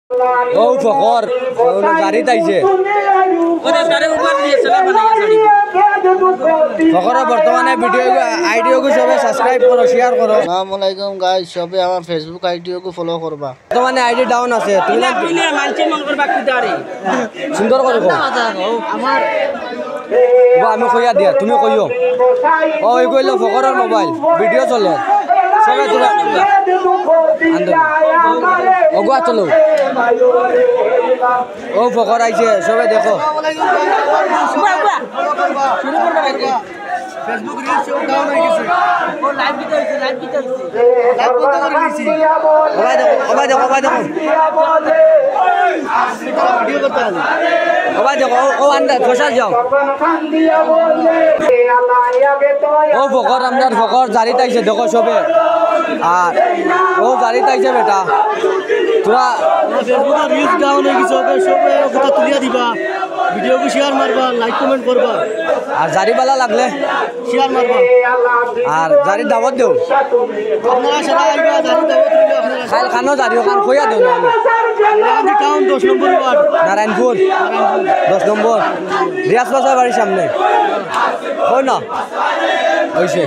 ও ফকর গাড়ি তাইছে ফকর বর্তমানে ভিডিও আইডিও কো সবে সাবস্ক্রাইব করো শেয়ার করো। আসসালামু আলাইকুম গাইস, সবে আমার ফেসবুক আইডিও কো ফলো করবা। বর্তমানে আইডি ডাউন আছে তুমি না সুন্দর করে কও আমার আমি কইয়া দিয়া তুমি কইও ওই কইলো ফকরের মোবাইল ভিডিও চলে সবে তোরা ওগো চলো ও ফকর আইছে সবে দেখো ফেসবুক রিলস ডাউন হয়ে গেছে। ও লাইভ দিতে হইছে, লাইভ করতে করে নিছি। ওবাই দেখো ভিডিও করতে হবে। ওবাই দেখো ও আন্ডা ফসাল যাও ও ফকর আমদার ফকর জারি তাইছে দেখো সবে আর ও জারি তাইছে বেটা তোরা ফেসবুক রিলস ডাউন হয়ে গেছে, ওকে সবে ওটা তুলিয়া দিবা, ভিডিও কো শেয়ার মারবা, লাইক কমেন্ট করবা, আর জারিবালা লাগলে শেয়ার মারবা আর জারি দাওয়াত দেও আপনারা সারা আইবা। জানি দাওয়াত হইলো আপনারা খাইল খানো জারিও খান কইয়া দেও না আমি টাউন 10 নম্বর ওয়ার্ড নারায়ণপুর 10 নম্বর রিয়াজ বাজার বাড়ির সামনে হয় না হইছে।